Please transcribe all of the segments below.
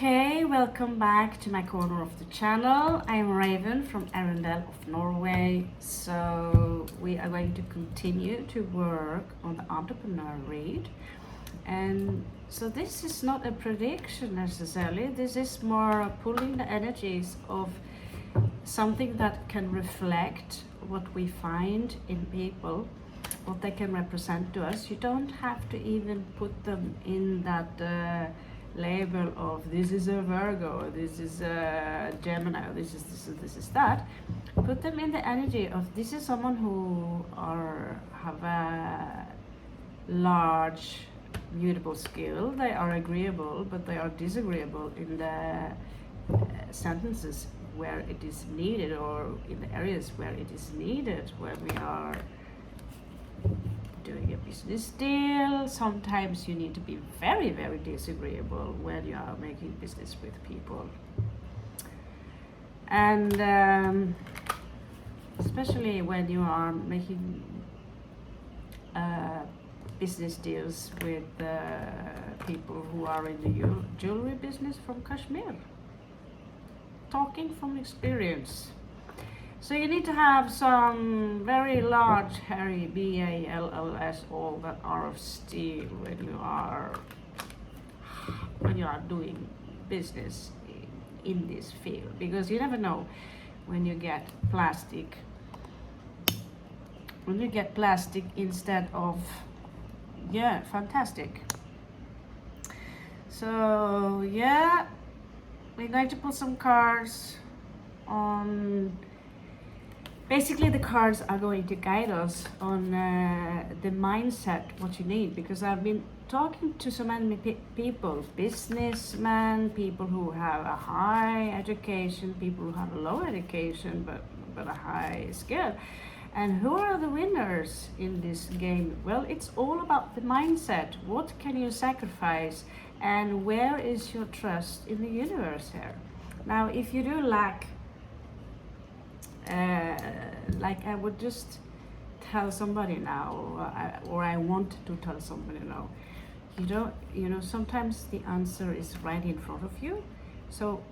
Okay, welcome back to my corner of the channel. I'm Raven from Arendal of Norway. So we are going to continue to work on the entrepreneur read. And so this is not a prediction necessarily. This is more pulling the energies of something that can reflect what we find in people, what they can represent to us. You don't have to even put them in that label of this is a Virgo, this is a Gemini, this is that. Put them in the energy of this is someone who have a large mutable skill. They are agreeable, but they are disagreeable in the sentences where it is needed, or in the areas where it is needed, where we are doing a business deal. Sometimes you need to be very, very disagreeable when you are making business with people. And especially when you are making business deals with people who are in the jewelry business from Kashmir. Talking from experience. So you need to have some very large, hairy BALLS, all that are of steel when you are doing business in this field, because you never know when you get plastic. When you get plastic instead of fantastic. So we're going to put some cards on. Basically, the cards are going to guide us on the mindset, what you need, because I've been talking to so many people, businessmen, people who have a high education, people who have a low education, but a high skill. And who are the winners in this game? Well, it's all about the mindset. What can you sacrifice? And where is your trust in the universe here? Now, if you do lack like I would just tell somebody now, or I want to tell somebody now, sometimes the answer is right in front of you. So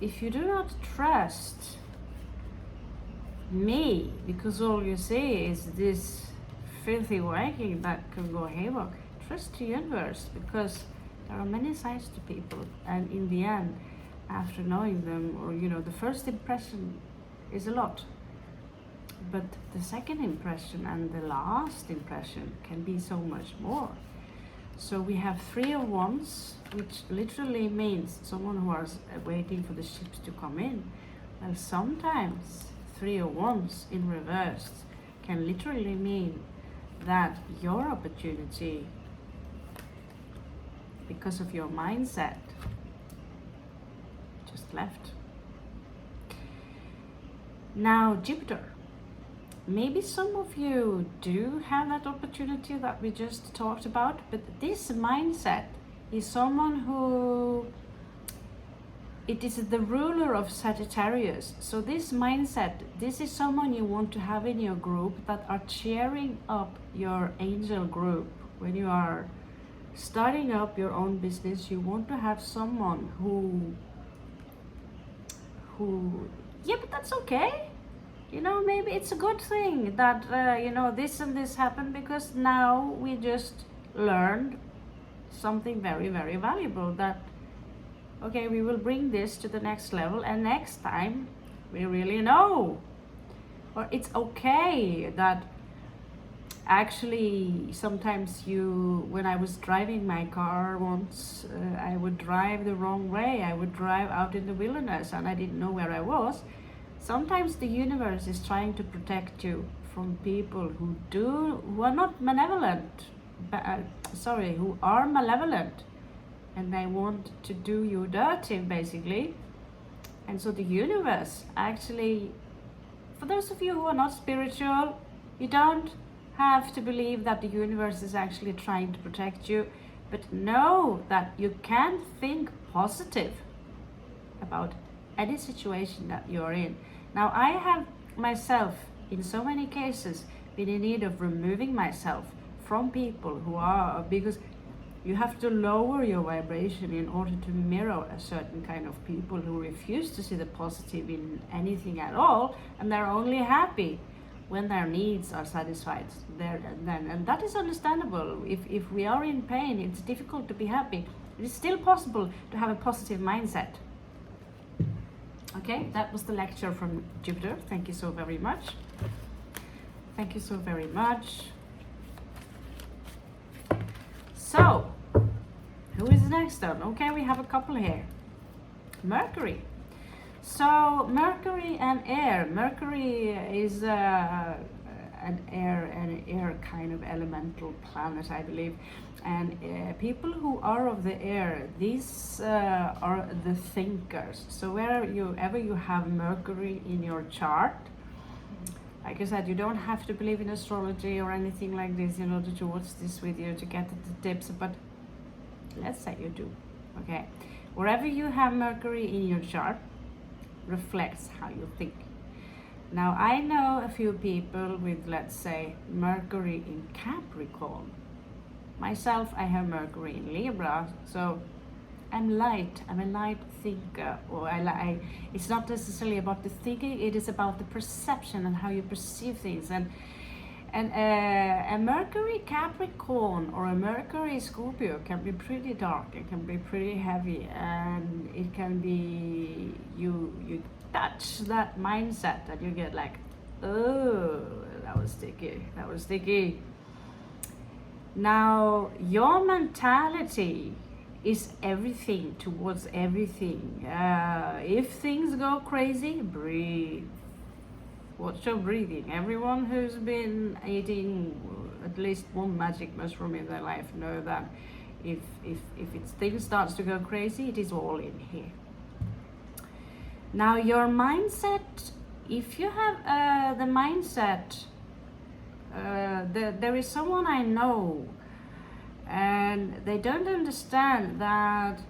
if you do not trust me, because all you see is this filthy waking that can go haywire, trust the universe, because there are many sides to people, and in the end, after knowing them, or the first impression is a lot, but the second impression and the last impression can be so much more. So we have 3 of Wands, which literally means someone who is waiting for the ships to come in. Well, sometimes 3 of Wands in reverse can literally mean that your opportunity, because of your mindset, just left. Now, Jupiter. Maybe some of you do have that opportunity that we just talked about, but this mindset is someone who, it is the ruler of Sagittarius. So this mindset, this is someone you want to have in your group that are cheering up your angel group. When you are starting up your own business, you want to have someone who but that's okay. Maybe it's a good thing that, this and this happened, because now we just learned something very, very valuable, that, okay, we will bring this to the next level, and next time we really know. Or it's okay that actually sometimes when I was driving my car once, I would drive the wrong way. I would drive out in the wilderness and I didn't know where I was. Sometimes the universe is trying to protect you from people who are not malevolent, who are malevolent, and they want to do you dirty, basically. And so the universe actually, for those of you who are not spiritual, you don't have to believe that the universe is actually trying to protect you, but know that you can think positive about any situation that you're in. Now, I have myself, in so many cases, been in need of removing myself from people who are, because You have to lower your vibration in order to mirror a certain kind of people who refuse to see the positive in anything at all, and they're only happy when their needs are satisfied there and then. And that is understandable. If we are in pain, it's difficult to be happy. It is still possible to have a positive mindset. Okay, that was the lecture from Jupiter. Thank you so very much. Thank you so very much. So, who is next then? Okay, we have a couple here. Mercury. So, Mercury and air. Mercury is an air kind of elemental planet, I believe. And people who are of the air, these are the thinkers. So, wherever you have Mercury in your chart, like I said, you don't have to believe in astrology or anything like this in order to watch this video to get the tips, but let's say you do, okay? Wherever you have Mercury in your chart reflects how you think. Now, I know a few people with, let's say, Mercury in Capricorn. Myself, I have Mercury in Libra, so I'm a light thinker, or it's not necessarily about the thinking, it is about the perception and how you perceive things. And a Mercury Capricorn or a Mercury Scorpio can be pretty dark, it can be pretty heavy, and it can be, you touch that mindset and you get like, oh, that was sticky. Now, your mentality is everything towards everything. If things go crazy, breathe. Watch your breathing. Everyone who's been eating at least one magic mushroom in their life know that if things starts to go crazy, it is all in here. Now, your mindset, if you have the mindset, there is someone I know, and they don't understand that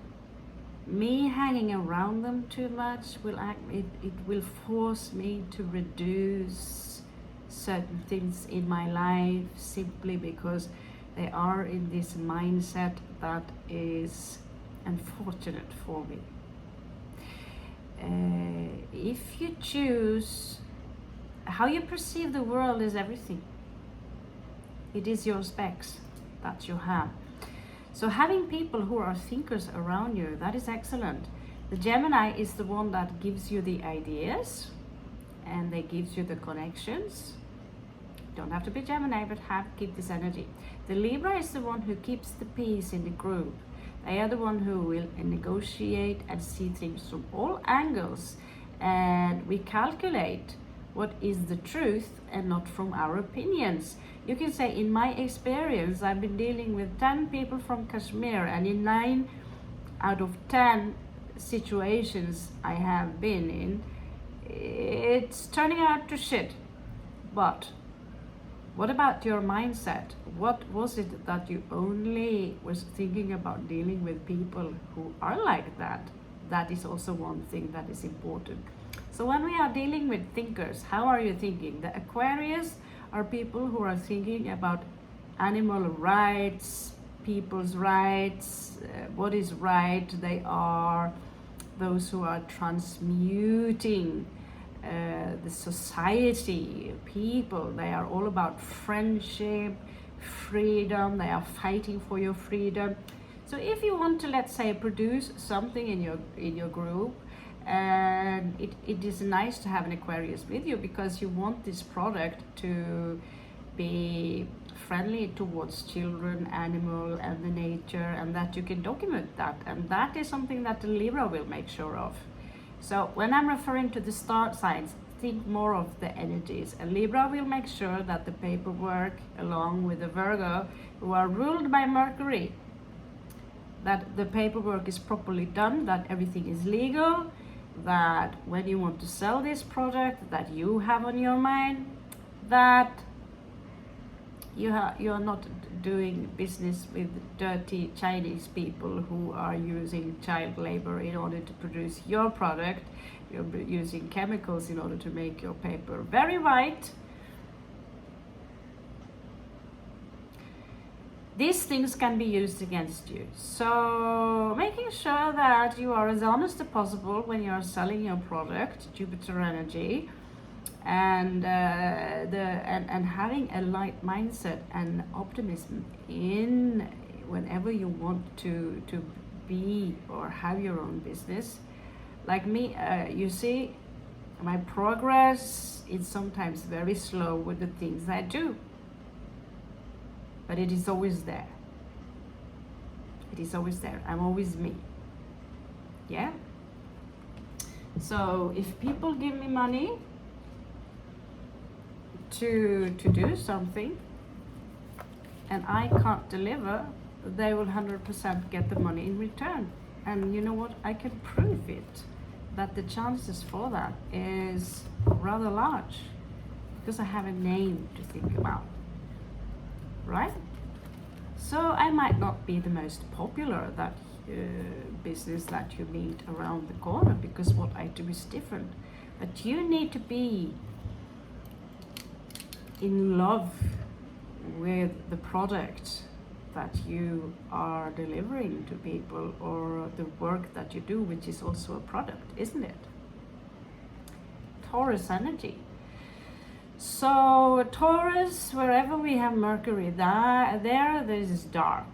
me hanging around them too much it will force me to reduce certain things in my life, simply because they are in this mindset that is unfortunate for me. If you choose, how you perceive the world is everything. It is your specs that you have. So having people who are thinkers around you, that is excellent. The Gemini is the one that gives you the ideas and they gives you the connections. Don't have to be Gemini, but keep this energy. The Libra is the one who keeps the peace in the group. They are the one who will negotiate and see things from all angles, and we calculate what is the truth and not from our opinions. You can say, in my experience, I've been dealing with 10 people from Kashmir, and in 9 out of 10 situations I have been in, it's turning out to shit. But what about your mindset? What was it that you only was thinking about dealing with people who are like that? That is also one thing that is important. So when we are dealing with thinkers, how are you thinking? The Aquarius are people who are thinking about animal rights, people's rights, what is right. They are those who are transmuting the society, people. They are all about friendship, freedom. They are fighting for your freedom. So if you want to, let's say, produce something in your group, and it is nice to have an Aquarius with you, because you want this product to be friendly towards children, animal, and the nature, and that you can document that. And that is something that the Libra will make sure of. So when I'm referring to the star signs, think more of the energies. A Libra will make sure that the paperwork, along with the Virgo, who are ruled by Mercury, that the paperwork is properly done, that everything is legal, that when you want to sell this product that you have on your mind, that you're not doing business with dirty Chinese people who are using child labor in order to produce your product. You're using chemicals in order to make your paper very white. these things can be used against you. So making sure that you are as honest as possible when you are selling your product, Jupiter energy, and and having a light mindset and optimism in whenever you want to be or have your own business. Like me, you see, my progress is sometimes very slow with the things I do, but it is always there. It is always there. I'm always me. Yeah. So if people give me money to do something and I can't deliver, they will 100% get the money in return. And you know what? I can prove it, that the chances for that is rather large, because I have a name to think about, right? So I might not be the most popular that business that you meet around the corner, because what I do is different. But you need to be in love with the product that you are delivering to people, or the work that you do, which is also a product, isn't it? Taurus energy. So Taurus, wherever we have Mercury, there is dark.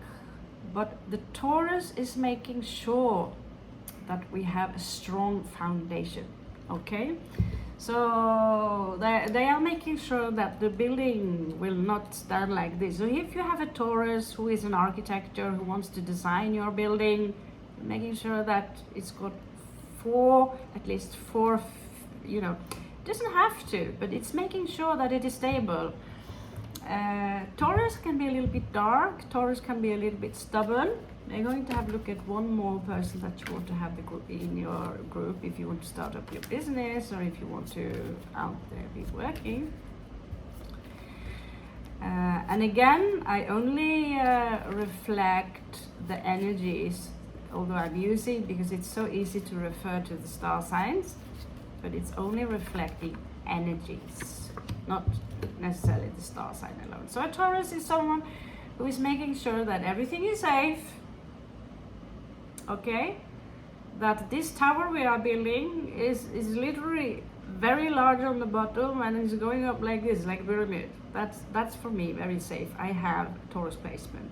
But the Taurus is making sure that we have a strong foundation, okay? So they are making sure that the building will not stand like this. So if you have a Taurus who is an architect who wants to design your building, making sure that it's got at least four, doesn't have to, but it's making sure that it is stable. Taurus can be a little bit dark. Taurus can be a little bit stubborn. We're going to have a look at one more person that you want to have in your group if you want to start up your business, or if you want to out there be working. And again, I only reflect the energies, although I'm using, because it's so easy to refer to the star signs, but it's only reflecting energies, not necessarily the star sign alone. So a Taurus is someone who is making sure that everything is safe, okay? That this tower we are building is literally very large on the bottom and is going up like this, like a pyramid. That's for me very safe. I have Taurus placement.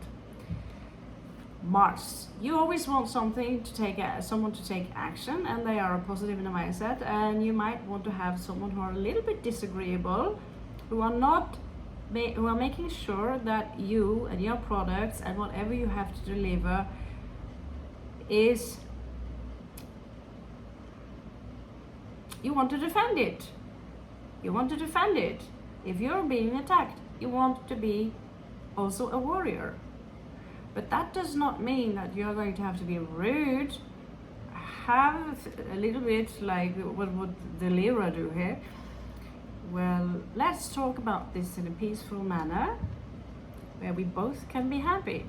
Mars. You always want someone to take action, and they are positive in a mindset, and you might want to have someone who are a little bit disagreeable, who are making sure that you and your products and whatever you have to deliver is, you want to defend it. You want to defend it. If you're being attacked, you want to be also a warrior. But that does not mean that you're going to have to be rude. Have a little bit like what would the Libra do here. Well, let's talk about this in a peaceful manner where we both can be happy.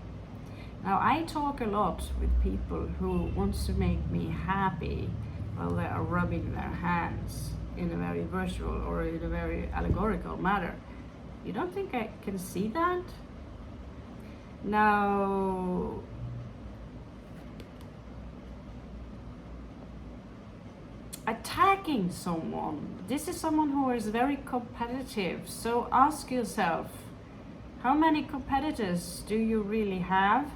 Now, I talk a lot with people who want to make me happy while they are rubbing their hands in a very virtual or in a very allegorical manner. You don't think I can see that? Now, attacking someone, this is someone who is very competitive. So ask yourself, how many competitors do you really have?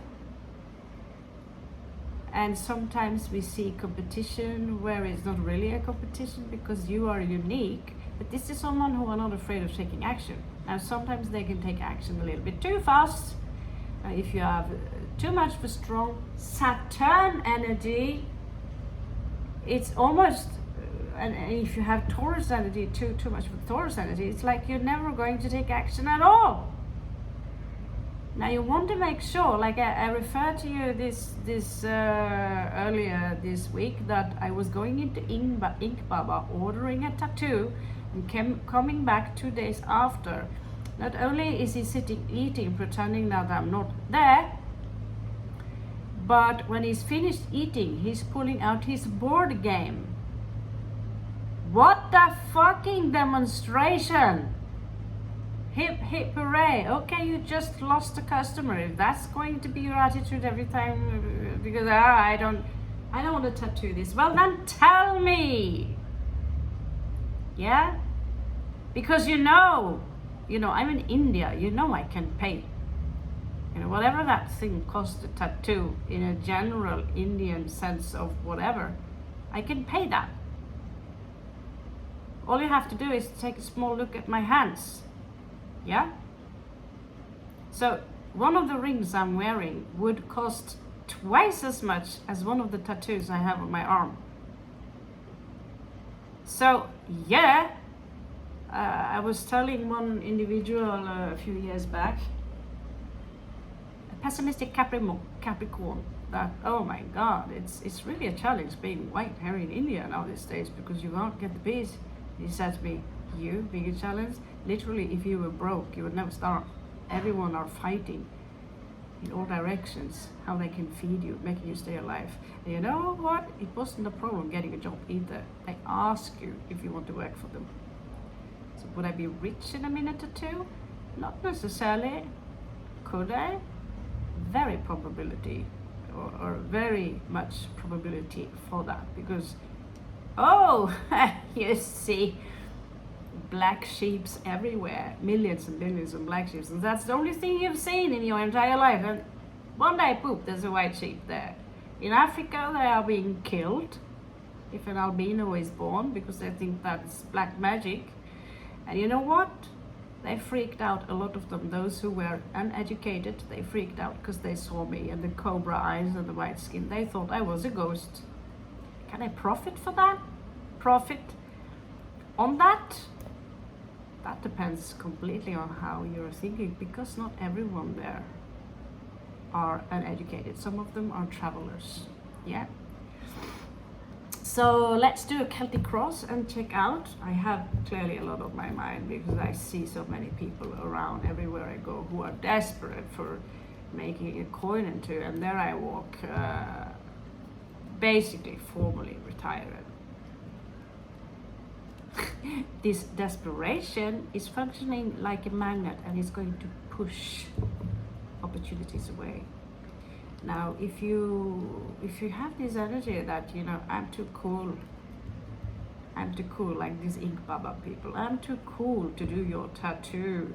And sometimes we see competition where it's not really a competition because you are unique. But this is someone who are not afraid of taking action. Now, sometimes they can take action a little bit too fast. If you have too much of a strong Saturn energy, it's almost, and if you have Taurus energy, too much of a Taurus energy, it's like you're never going to take action at all. Now you want to make sure, like I referred to you this earlier this week, that I was going into Inkbaba, ordering a tattoo, and coming back 2 days after. Not only is he sitting eating, pretending that I'm not there, but when he's finished eating, he's pulling out his board game. What the fucking demonstration! Hip hip hooray. Okay, you just lost a customer. If that's going to be your attitude every time, because I don't want to tattoo this. Well, then tell me. Yeah? Because I'm in India, I can pay. Whatever that thing costs a tattoo in a general Indian sense of whatever, I can pay that. All you have to do is take a small look at my hands. Yeah? So one of the rings I'm wearing would cost twice as much as one of the tattoos I have on my arm. So yeah, I was telling one individual a few years back, a pessimistic Capricorn, that oh my god, it's really a challenge being white here in India now these days because you won't get the peace. He said to me, you being a challenge, literally if you were broke you would never start. Everyone are fighting in all directions how they can feed you, making you stay alive. And you know what? It wasn't a problem getting a job either. They ask you if you want to work for them. So would I be rich in a minute or two? Not necessarily. Could I? Very probability, or very much probability for that, because you see black sheeps everywhere, millions and millions of black sheep, and that's the only thing you've seen in your entire life. And one day, poop, there's a white sheep there. In Africa, they are being killed if an albino is born because they think that's black magic. And you know what? They freaked out, a lot of them, those who were uneducated, they freaked out because they saw me and the cobra eyes and the white skin. They thought I was a ghost. Can I profit for that? Profit on that? That depends completely on how you're thinking, because not everyone there are uneducated. Some of them are travelers. Yeah. So let's do a Celtic cross and check out. I have clearly a lot on my mind because I see so many people around everywhere I go who are desperate for making a coin into, and there I walk, basically formally retired. This desperation is functioning like a magnet and is going to push opportunities away. Now, if you have this energy that I'm too cool, like these ink baba people, I'm too cool to do your tattoo.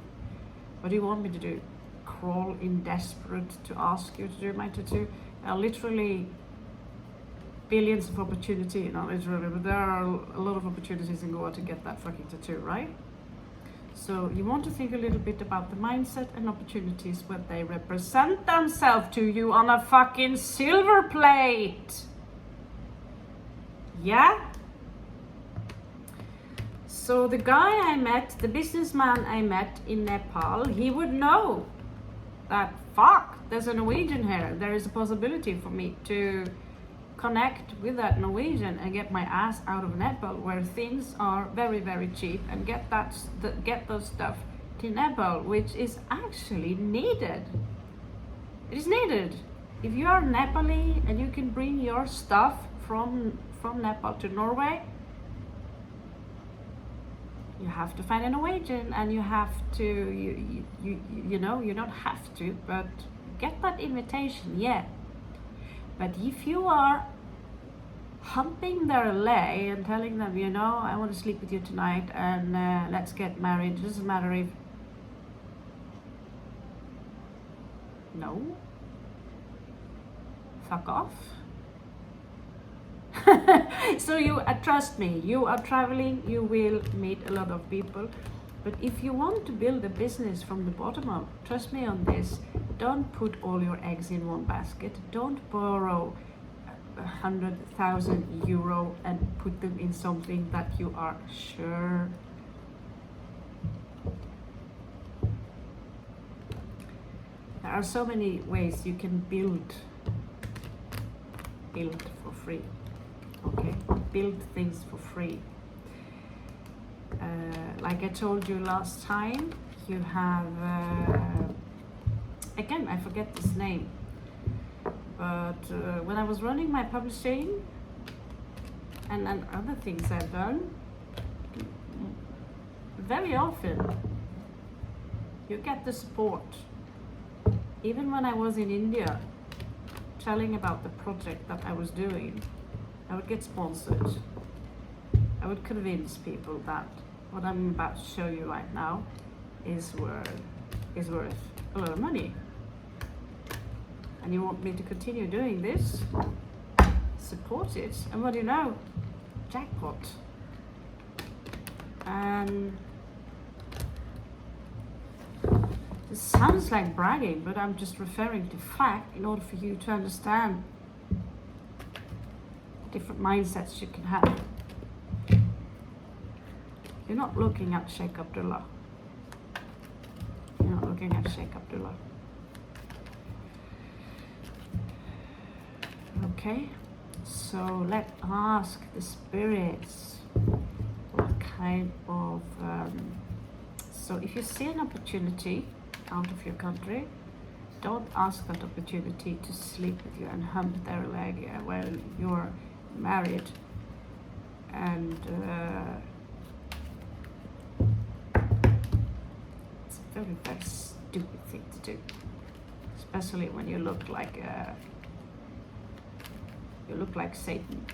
What do you want me to do? Crawl in desperate to ask you to do my tattoo? Literally billions of opportunity, not literally, but there are a lot of opportunities in Goa to get that fucking tattoo, right? So you want to think a little bit about the mindset and opportunities when they represent themselves to you on a fucking silver plate. Yeah? So the guy I met, the businessman I met in Nepal, he would know that, fuck, there's a Norwegian here. There is a possibility for me to connect with that Norwegian and get my ass out of Nepal, where things are very, very cheap, and get those stuff to Nepal, which is actually needed. It is needed. If you are Nepali and you can bring your stuff from Nepal to Norway, you have to find a Norwegian, and you have to you don't have to, but get that invitation, yeah. But if you are humping their leg and telling them, I want to sleep with you tonight and let's get married, it doesn't matter if... No. Fuck off. So trust me, you are traveling, you will meet a lot of people. But if you want to build a business from the bottom up, trust me on this, don't put all your eggs in one basket. Don't borrow 100,000 euro and put them in something that you are sure. There are so many ways you can build for free. Okay, build things for free. Like I told you last time, you have, again, I forget this name, but when I was running my publishing and other things I've done, very often You get the support. Even when I was in India telling about the project that I was doing, I would get sponsored. I would convince people that what I'm about to show you right now is worth a lot of money. And you want me to continue doing this? Support it, and what do you know? Jackpot. And this sounds like bragging, but I'm just referring to fact in order for you to understand the different mindsets you can have. You're not looking at Sheikh Abdullah. You're not looking at Sheikh Abdullah. Okay, so let's ask the spirits what kind of so if you see an opportunity out of your country, don't ask that opportunity to sleep with you and hump their leg while you're married. And it's a very, very stupid thing to do, especially when you look like Satan.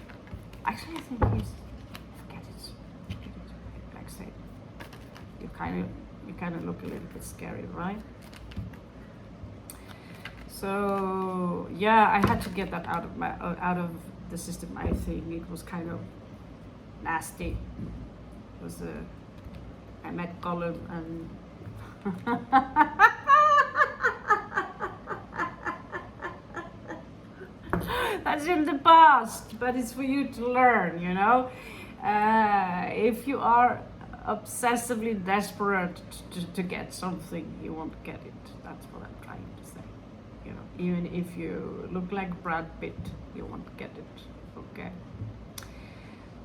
Actually, I think forget it, like Satan. You kind of look a little bit scary, right? So yeah, I had to get that out of the system. I think it was kind of nasty. It was I met Gollum and that's in the past, but it's for you to learn, you know. If you are obsessively desperate to get something, you won't get it. That's what I'm trying to say. You know, even if you look like Brad Pitt, you won't get it. Okay.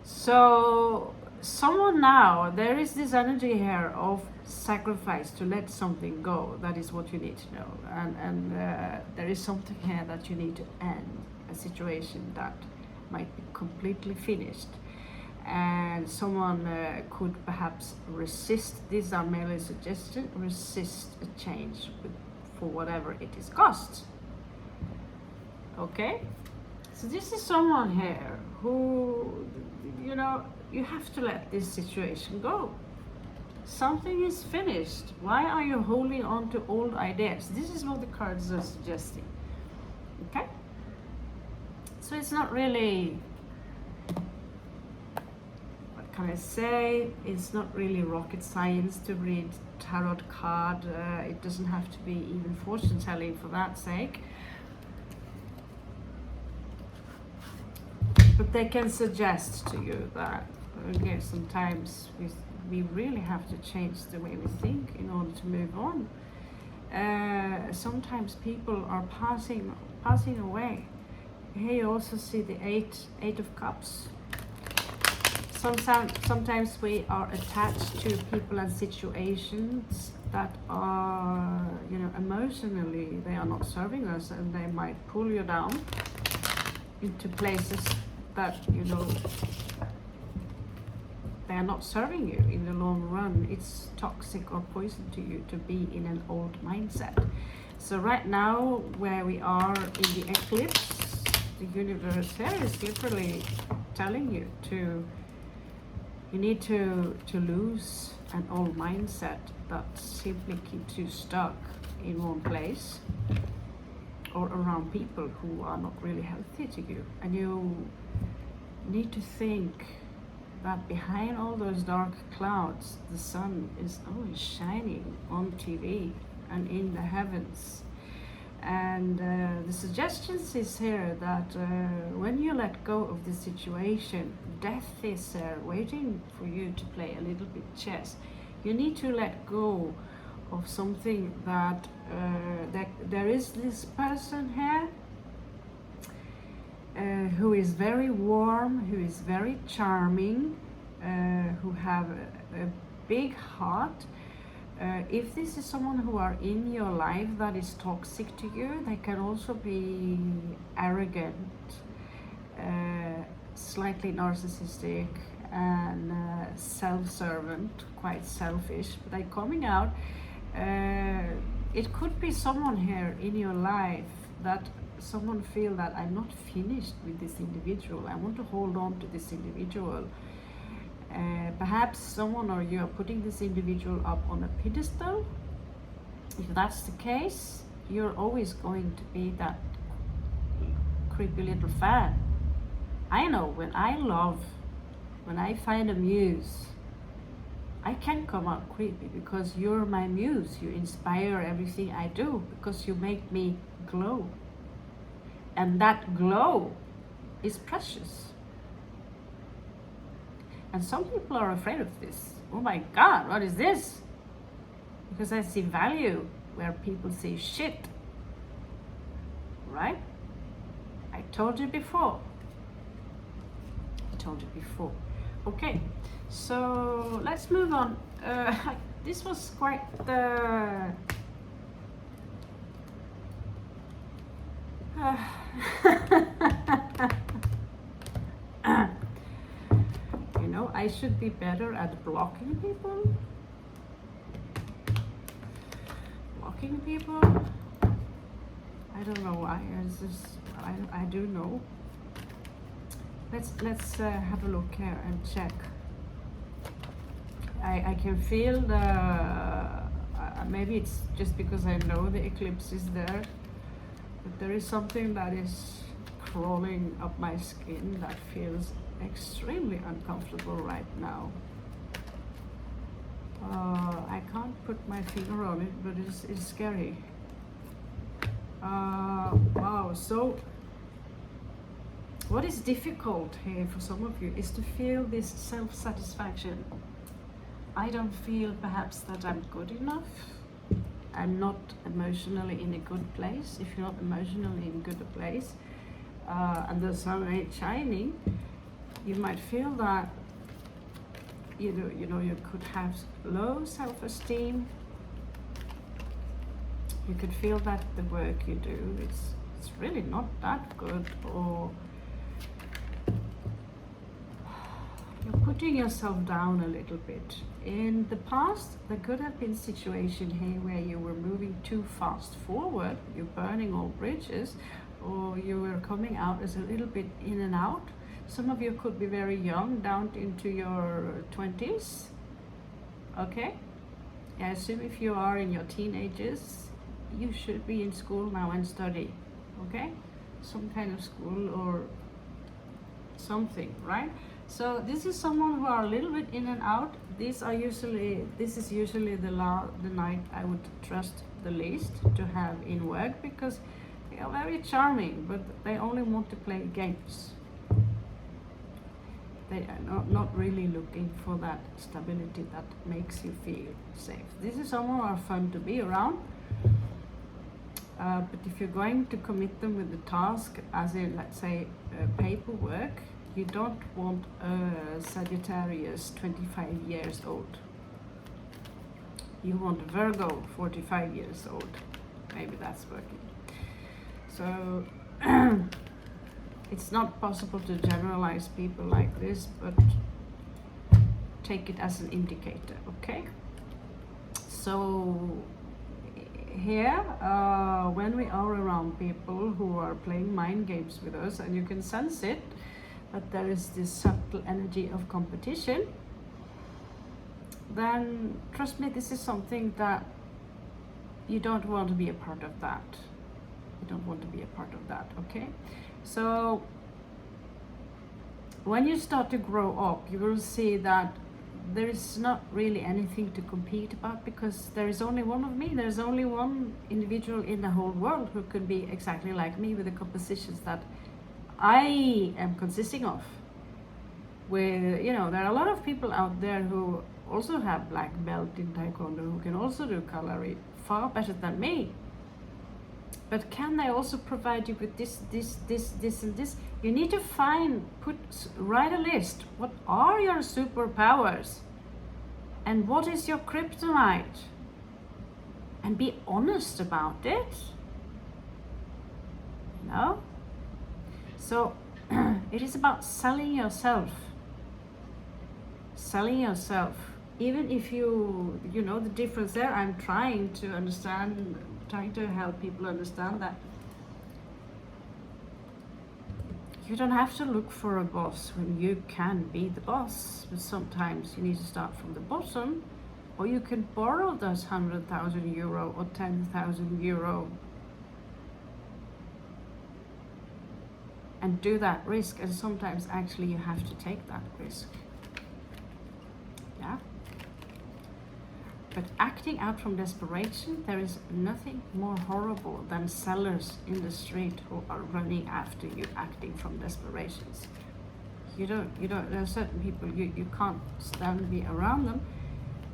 So someone now, there is this energy here of sacrifice to let something go. That is what you need to know. And there is something here that you need to end, a situation that might be completely finished. And someone could perhaps resist, these are merely suggestions, resist a change for whatever it is cost. Okay? So this is someone here who, you know, you have to let this situation go. Something is finished. Why are you holding on to old ideas? This is what the cards are suggesting. Okay? So it's not really, what can I say? It's not really rocket science to read tarot card. It doesn't have to be even fortune telling for that sake. But they can suggest to you that, okay, sometimes we really have to change the way we think in order to move on. Sometimes people are passing away. Here you also see the eight of cups. Sometimes we are attached to people and situations that are, you know, emotionally they are not serving us, and they might pull you down into places that, you know, they are not serving you in the long run. It's toxic or poison to you to be in an old mindset. So right now, where we are in the eclipse, the universe here is literally telling you you need to lose an old mindset that simply keeps you stuck in one place or around people who are not really healthy to you. And you need to think that behind all those dark clouds, the sun is always shining on TV and in the heavens. And the suggestions is here that when you let go of the situation, death is waiting for you to play a little bit chess. You need to let go of something that there is this person here who is very warm, who is very charming, who have a big heart. If this is someone who are in your life that is toxic to you, they can also be arrogant, slightly narcissistic, and self-servant, quite selfish. But they're coming out It could be someone here in your life that someone feel that I'm not finished with this individual. I want to hold on to this individual. Perhaps someone or you are putting this individual up on a pedestal. If that's the case, you're always going to be that creepy little fan. I know when I find a muse, I can come out creepy because you're my muse. You inspire everything I do because you make me glow. And that glow is precious. And some people are afraid of this. Oh my God, what is this? Because I see value where people see shit. Right? I told you before. Okay, so let's move on. This was quite you know, I should be better at blocking people. I don't know why. I do know. Let's have a look here and check. I can feel the maybe it's just because I know the eclipse is there, but there is something that is crawling up my skin that feels extremely uncomfortable right now. I can't put my finger on it, but it's scary. Wow, so what is difficult here for some of you is to feel this self-satisfaction. I don't feel perhaps that I'm good enough. I'm not emotionally in a good place. If you're not emotionally in a good place, and the sun ain't shining, you might feel that you know you could have low self-esteem. You could feel that the work you do it's really not that good, or you're putting yourself down a little bit. In the past, there could have been situation here where you were moving too fast forward, you're burning all bridges, or you were coming out as a little bit in and out. Some of you could be very young, down into your 20s. Okay? I assume if you are in your teenagers, you should be in school now and study. Okay? Some kind of school or something, right? So this is someone who are a little bit in and out. This is usually the night I would trust the least to have in work, because they are very charming, but they only want to play games. They are not really looking for that stability that makes you feel safe. This is someone who are fun to be around. But if you're going to commit them with the task, as in, let's say, paperwork, you don't want a Sagittarius 25 years old. You want a Virgo 45 years old. Maybe that's working. So it's not possible to generalize people like this, but take it as an indicator, okay? So here, when we are around people who are playing mind games with us, and you can sense it, that there is this subtle energy of competition, then trust me, this is something that you don't want to be a part of that. You don't want to be a part of that, okay? So when you start to grow up, you will see that there is not really anything to compete about, because there is only one of me. There's only one individual in the whole world who could be exactly like me with the compositions that I am consisting of. Where, you know, there are a lot of people out there who also have black belt in Taekwondo, who can also do Kalari far better than me. But can they also provide you with this, and this? You need to write a list. What are your superpowers? And what is your kryptonite? And be honest about it. You know? So it is about selling yourself. Selling yourself even if you know the difference there, I'm trying to understand, trying to help people understand that you don't have to look for a boss when you can be the boss. But sometimes you need to start from the bottom, or you can borrow those 100,000 euro or 10,000 euro and do that risk. And sometimes actually you have to take that risk. Yeah. But acting out from desperation, there is nothing more horrible than sellers in the street who are running after you acting from desperations. You don't, there are certain people, you can't stand to be around them.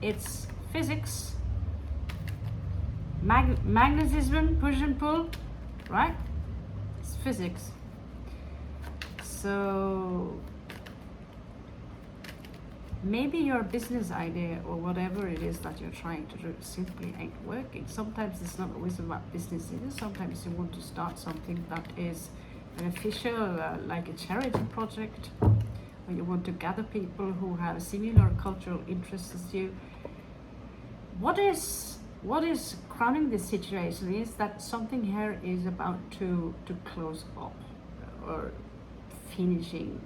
It's physics, magnetism, push and pull, right? It's physics. So maybe your business idea or whatever it is that you're trying to do simply ain't working. Sometimes it's not always about business either. Sometimes you want to start something that is beneficial, like a charity project, or you want to gather people who have similar cultural interests as you. What is crowning this situation is that something here is about to close up or finishing.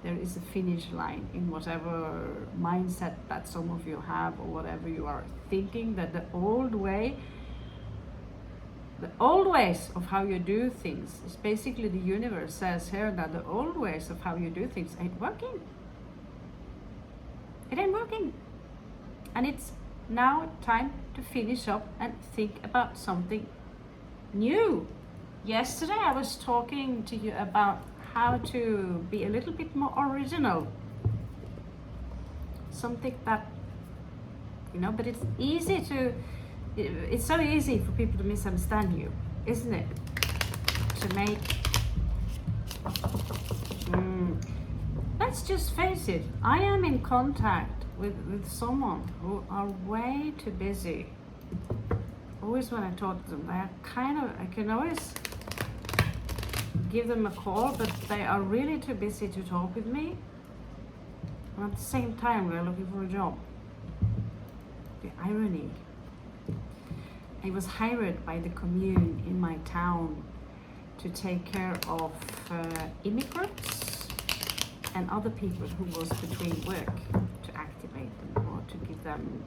There is a finish line in whatever mindset that some of you have, or whatever you are thinking, that the old ways of how you do things is basically, the universe says here that the old ways of how you do things ain't working. It ain't working. And it's now time to finish up and think about something new. Yesterday I was talking to you about how to be a little bit more original. Something that, but it's easy to, it's so easy for people to misunderstand you, isn't it? To make, let's just face it, I am in contact with someone who are way too busy. Always when I talk to them, I can always give them a call, but they are really too busy to talk with me. And at the same time, we're looking for a job. The irony. I was hired by the commune in my town to take care of immigrants and other people who was between work, to activate them or to give them,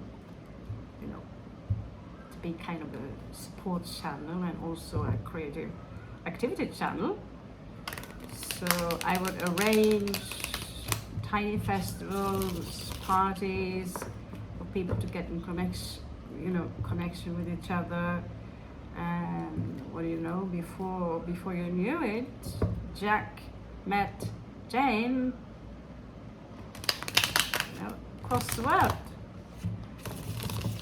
to be kind of a support channel and also a creative activity channel. So I would arrange tiny festivals, parties for people to get in connection with each other. And what do you know? Before you knew it, Jack met Jane, across the world.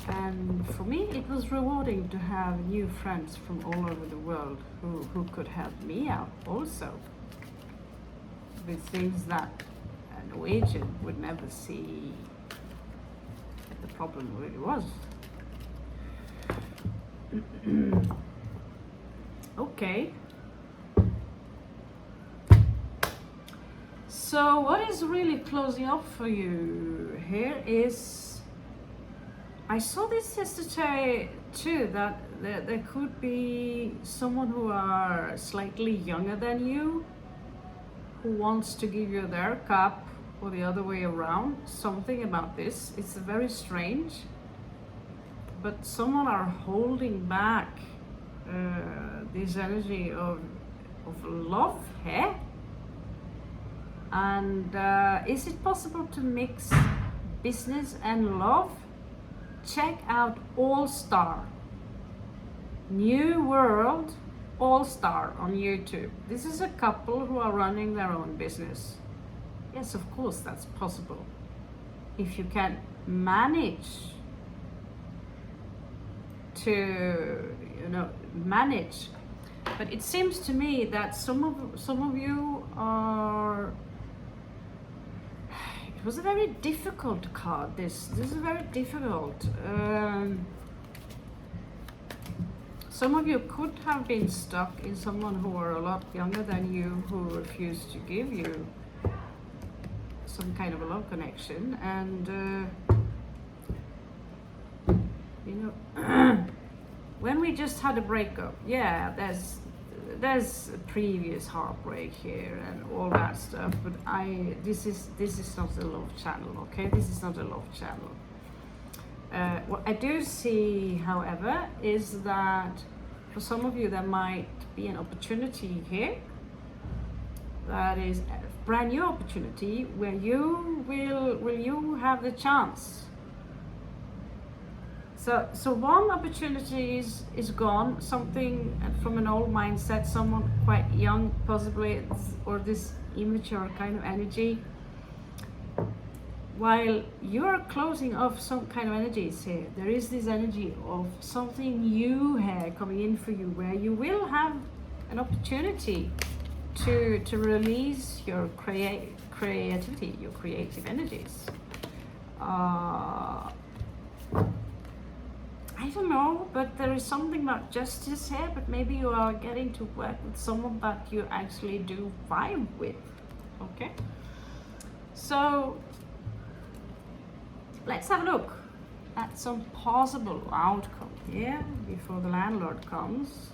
And for me, it was rewarding to have new friends from all over the world who could help me out also with things that a Norwegian would never see that the problem really was. Okay. So what is really closing up for you here is, I saw this yesterday too, that there could be someone who are slightly younger than you who wants to give you their cup, or the other way around. Something about this, it's very strange, but someone are holding back this energy of love here. And is it possible to mix business and love? Check out All Star, New World All Star on YouTube. This is a couple who are running their own business. Yes, of course, that's possible. If you can manage to, manage. But it seems to me that some of you are, it was a very difficult card. This is very difficult. Some of you could have been stuck in someone who are a lot younger than you, who refused to give you some kind of a love connection, and you know, when we just had a breakup, yeah, there's a previous heartbreak here and all that stuff, but this is not a love channel, okay? This is not a love channel. What I do see, however, is that for some of you there might be an opportunity here that is a brand new opportunity where you will have the chance. So one opportunity is gone, something from an old mindset, someone quite young possibly, or this immature kind of energy, while you're closing off some kind of energies here. There is this energy of something new here coming in for you, where you will have an opportunity to release your creativity, your creative energies. I don't know, but there is something about justice here, but maybe you are getting to work with someone that you actually do vibe with, okay? So let's have a look at some possible outcome here before the landlord comes.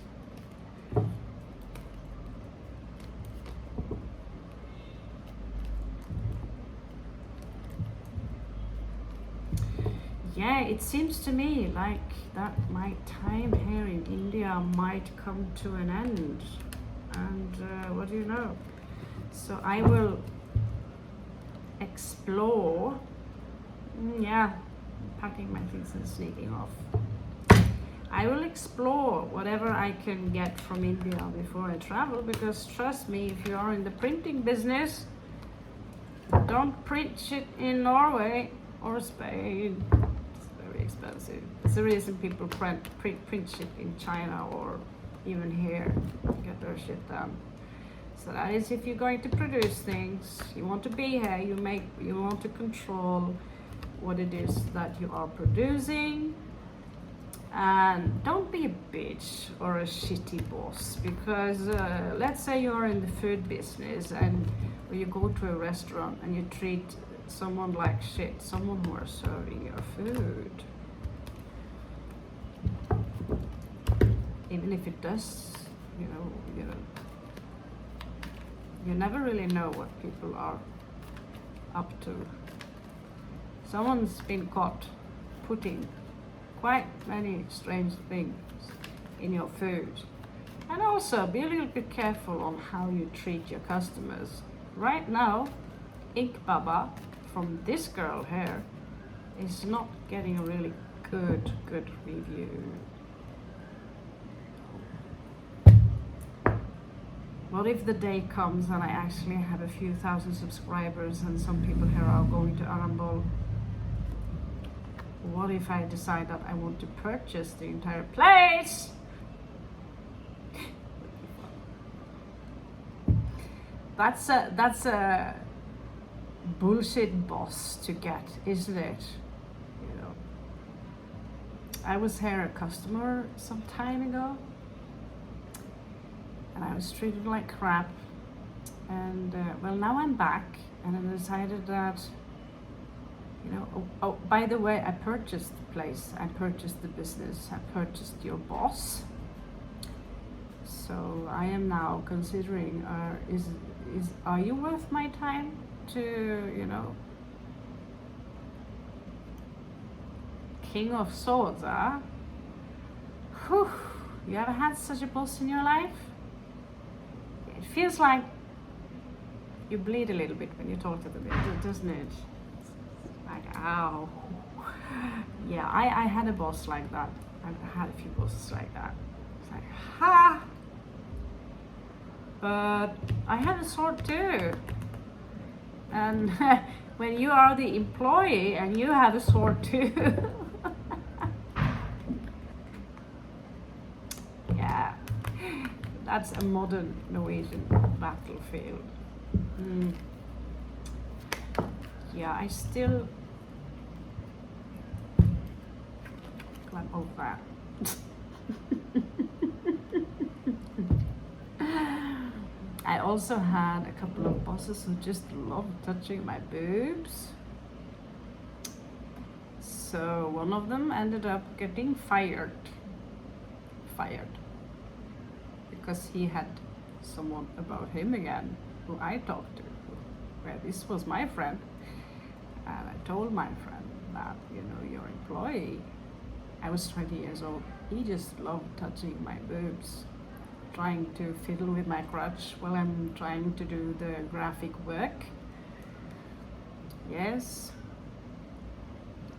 Yeah, it seems to me like that my time here in India might come to an end. And what do you know? So I will explore. Yeah, packing my things and sneaking off. I will explore whatever I can get from India before I travel, because trust me, if you are in the printing business, don't print shit in Norway or Spain. Expensive. It's the reason people print shit in China or even here to get their shit done. So that is, if you're going to produce things, you want to be here, you want to control what it is that you are producing, and don't be a bitch or a shitty boss, because let's say you're in the food business and when you go to a restaurant and you treat someone like shit, someone who are serving your food. Even if it does, you never really know what people are up to. Someone's been caught putting quite many strange things in your food. And also be a little bit careful on how you treat your customers. Right now, Ink Baba from this girl here is not getting a really good review. What if the day comes and I actually have a few thousand subscribers and some people here are going to Arambol? What if I decide that I want to purchase the entire place? That's a bullshit boss to get, isn't it? You know, I was here a customer some time ago, and I was treated like crap. And well, now I'm back, and I decided that, you know, oh, by the way, I purchased the place, I purchased the business, I purchased your boss. So I am now considering, are you worth my time to, you know, King of Swords, huh? Whew. You ever had such a boss in your life? It feels like you bleed a little bit when you talk to them, doesn't it? Like, ow. Yeah, I had a boss like that. I've had a few bosses like that. It's like, ha! But I have a sword too. And when you are the employee and you have a sword too. Yeah, that's a modern Norwegian battlefield. Yeah, I still climb over that. I also had a couple of bosses who just loved touching my boobs. So one of them ended up getting fired because he had someone about him again who I talked to. Well, this was my friend, and I told my friend that, your employee, I was 20 years old, he just loved touching my boobs, trying to fiddle with my crotch while I'm trying to do the graphic work. Yes,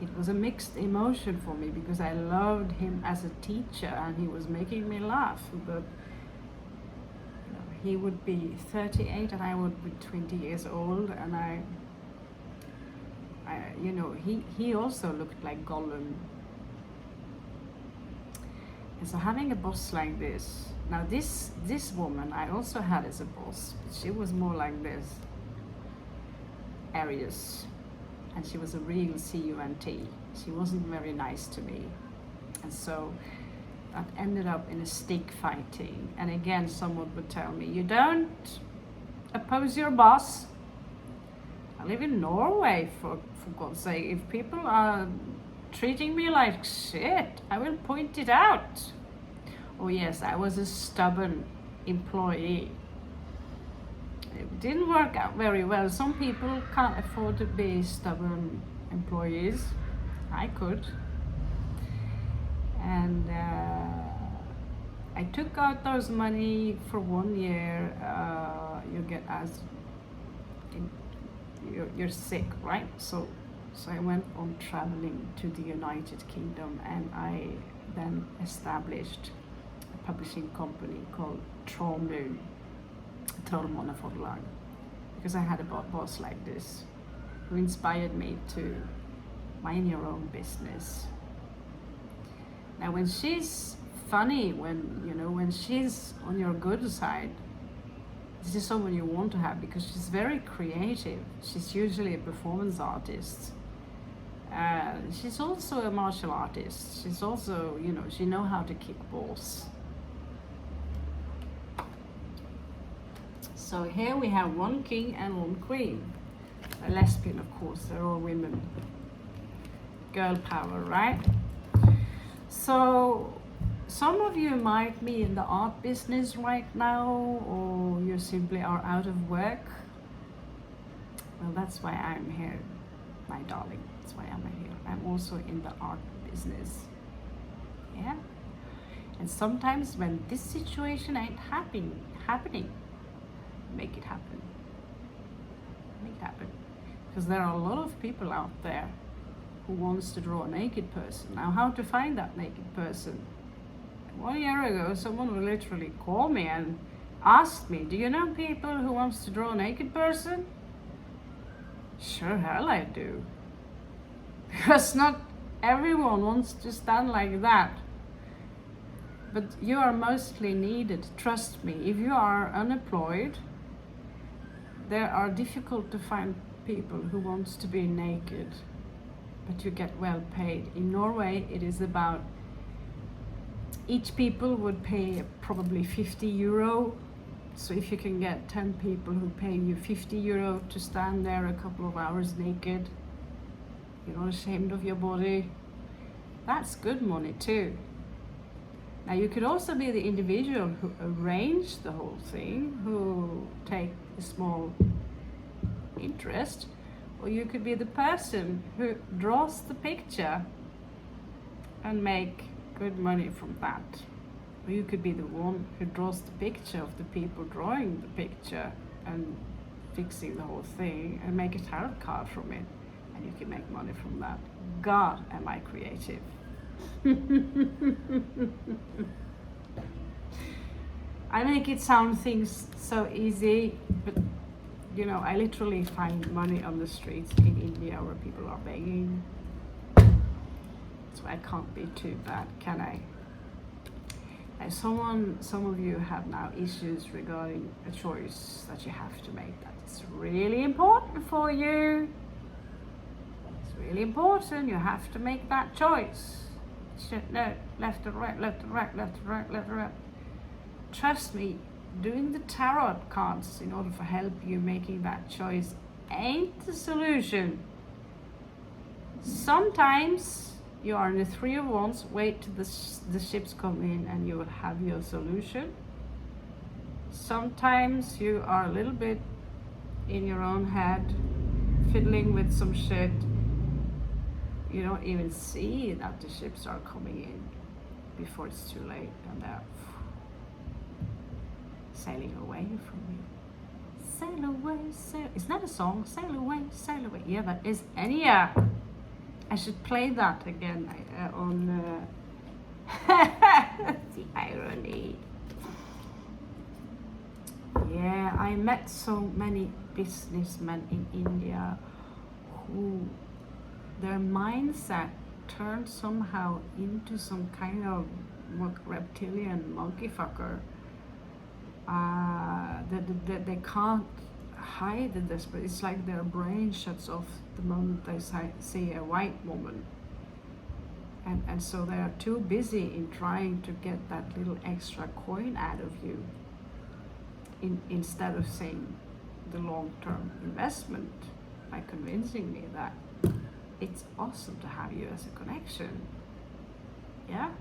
it was a mixed emotion for me because I loved him as a teacher and he was making me laugh, but he would be 38 and I would be 20 years old, and he also looked like Gollum. And so having a boss like this, now this woman I also had as a boss, but she was more like this, Aries, and she was a real cunt. She wasn't very nice to me, and so that ended up in a stick fighting. And again, someone would tell me, you don't oppose your boss. I live in Norway, for God's sake. If people are treating me like shit, I will point it out. Oh yes, I was a stubborn employee. It didn't work out very well. Some people can't afford to be stubborn employees. I could. And I took out those money for 1 year. You get you're sick, right? So I went on traveling to the United Kingdom, and I then established a publishing company called Trollmoen Forlag, because I had a boss like this who inspired me to mind your own business. Now, when she's funny, when she's on your good side, this is someone you want to have because she's very creative. She's usually a performance artist. She's also a martial artist. She's also, she knows how to kick balls. So here we have one king and one queen. A lesbian, of course, they're all women. Girl power, right? So some of you might be in the art business right now, or you simply are out of work. Well, that's why I'm here, my darling. That's why I'm here. I'm also in the art business. Yeah? And sometimes when this situation ain't happening, make it happen. Make it happen. Because there are a lot of people out there who wants to draw a naked person. Now, how to find that naked person? 1 year ago, someone would literally call me and ask me, do you know people who wants to draw a naked person? Sure hell I do. Because not everyone wants to stand like that. But you are mostly needed, trust me. If you are unemployed, there are difficult to find people who wants to be naked, but you get well paid. In Norway, it is about, each people would pay probably 50 euro. So if you can get 10 people who pay you 50 euro to stand there a couple of hours naked, you're not ashamed of your body, that's good money too. Now you could also be the individual who arranged the whole thing, who take a small interest, or you could be the person who draws the picture and make good money from that. Or you could be the one who draws the picture of the people drawing the picture and fixing the whole thing and make a tarot card from it, and you can make money from that. God, am I creative. I make it sound things so easy, but I literally find money on the streets in India where people are begging. So I can't be too bad, can I? And some of you have now issues regarding a choice that you have to make. That is really important for you. It's really important. You have to make that choice. No, left or right, left or right, left or right, left or right. Trust me, doing the tarot cards in order to help you making that choice ain't the solution. Sometimes you are in the three of wands, wait till the ships come in and you will have your solution. Sometimes you are a little bit in your own head, fiddling with some shit. You don't even see that the ships are coming in before it's too late, and they're sailing away from you. Sail away, sail. Is that a song? Sail away, sail away. Yeah, that is Enya. I should play that again on the irony. Yeah, I met so many businessmen in India who their mindset turned somehow into some kind of reptilian monkey fucker. That they can't hide the desperate. It's like their brain shuts off the moment they see a white woman. And so they are too busy in trying to get that little extra coin out of you instead of seeing the long-term investment by convincing me that it's awesome to have you as a connection. Yeah?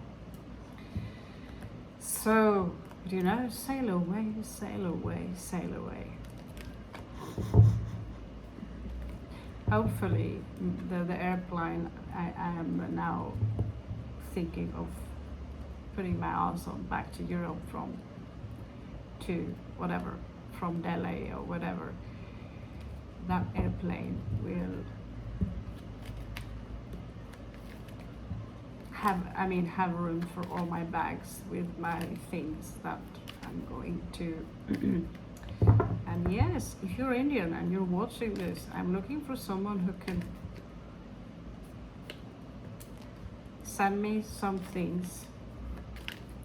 So, you know, sail away, sail away, sail away. Hopefully, the airplane I am now thinking of putting my ass on back to Europe from Delhi or whatever, that airplane will have room for all my bags with my things that I'm going to. And yes, if you're Indian and you're watching this, I'm looking for someone who can send me some things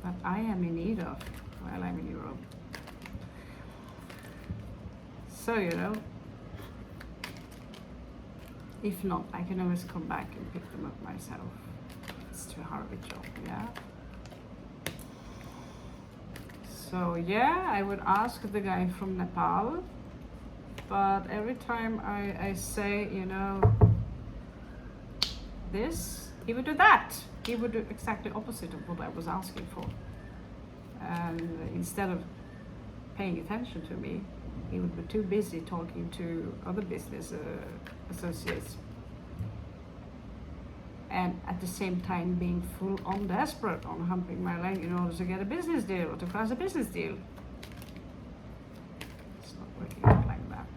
that I am in need of while I'm in Europe. So, you know, if not, I can always come back and pick them up myself. It's too hard of a job, yeah? So yeah, I would ask the guy from Nepal, but every time I say, you know, this, he would do that. He would do exactly opposite of what I was asking for. And instead of paying attention to me, he would be too busy talking to other business associates, and at the same time being full on desperate on humping my leg in order to get a business deal or to close a business deal. It's not working out like that.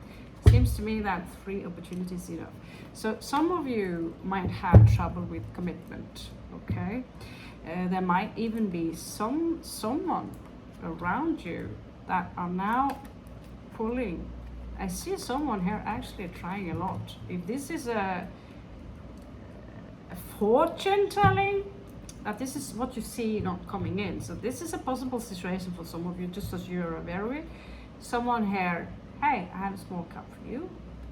Seems to me that 3 opportunities is enough. So some of you might have trouble with commitment, okay? There might even be someone around you that are now pulling. I see someone here actually trying a lot. If this is a fortune telling, that this is what you see not coming in. So this is a possible situation for some of you, just as you're aware. Someone here, hey, I have a small cup for you.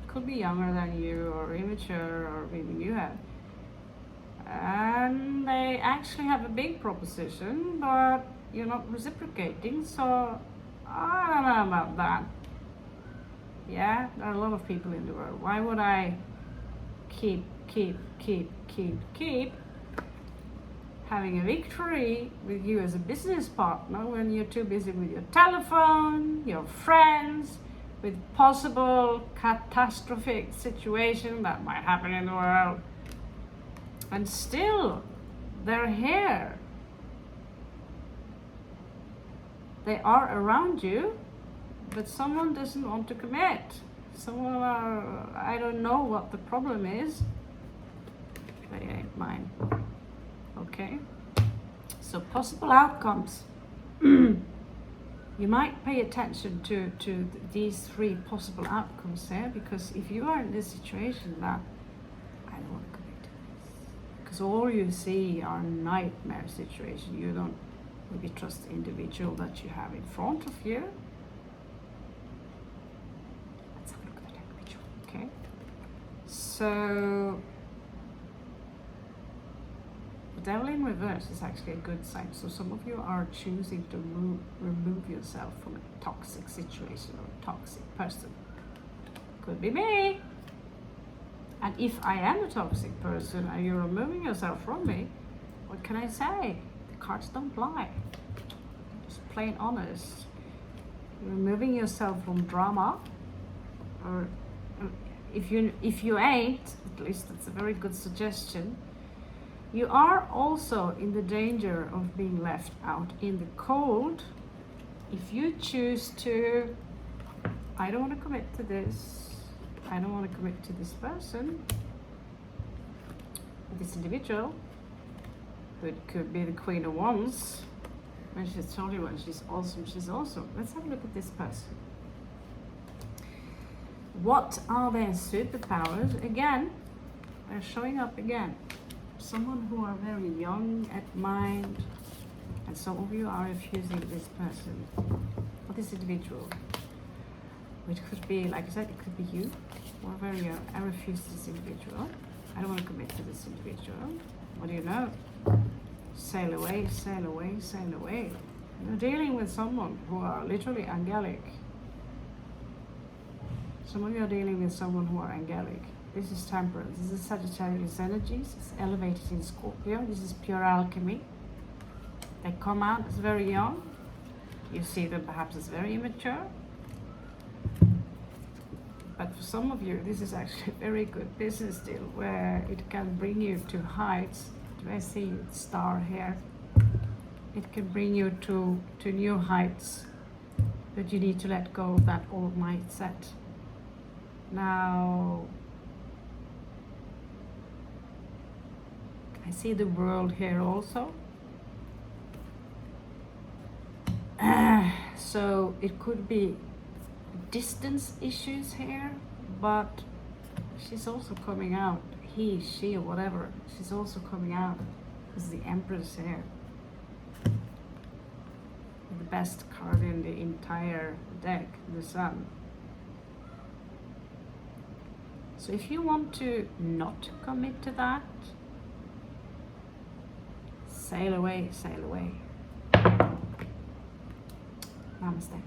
Could be younger than you or immature or even you have. And they actually have a big proposition, but you're not reciprocating, so I don't know about that. Yeah, there are a lot of people in the world. Why would I keep having a victory with you as a business partner when you're too busy with your telephone, your friends, with possible catastrophic situation that might happen in the world? And still, they're here. They are around you, but someone doesn't want to commit. Someone, I don't know what the problem is, but it ain't mine. Okay? So possible outcomes. You might pay attention to these 3 possible outcomes there, because if you are in this situation that I don't want to commit to this, because all you see are nightmare situations, you don't maybe trust the individual that you have in front of you. Let's have a look at that individual, okay? So the devil in reverse is actually a good sign. So some of you are choosing to remove yourself from a toxic situation or a toxic person. Could be me. And if I am a toxic person and you're removing yourself from me, what can I say? The cards don't lie. Just plain honest. You're removing yourself from drama, or if you ain't, at least that's a very good suggestion. You are also in the danger of being left out in the cold if you choose to, I don't want to commit to this, I don't want to commit to this person, this individual, who could be the Queen of Wands. When she's told you when she's awesome, she's awesome. Let's have a look at this person. What are their superpowers? Again, they're showing up again. Someone who are very young at mind, and some of you are refusing this person or this individual, which could be, like I said, it could be you, or very young. I refuse this individual. I don't want to commit to this individual. What do you know? Sail away, sail away, sail away. You're dealing with someone who are literally angelic. Some of you are dealing with someone who are angelic. This is Temperance. This is Sagittarius energies. It's elevated in Scorpio. This is pure alchemy. They come out as very young. You see them perhaps as very immature. But for some of you, this is actually a very good business deal where it can bring you to heights. Do I see the star here? It can bring you to new heights, but you need to let go of that old mindset. Now, I see the world here also. So it could be distance issues here, but she's also coming out, he, she, or whatever, she's also coming out as the Empress here. The best card in the entire deck, the Sun. So if you want to not commit to that, sail away, sail away. Namaste.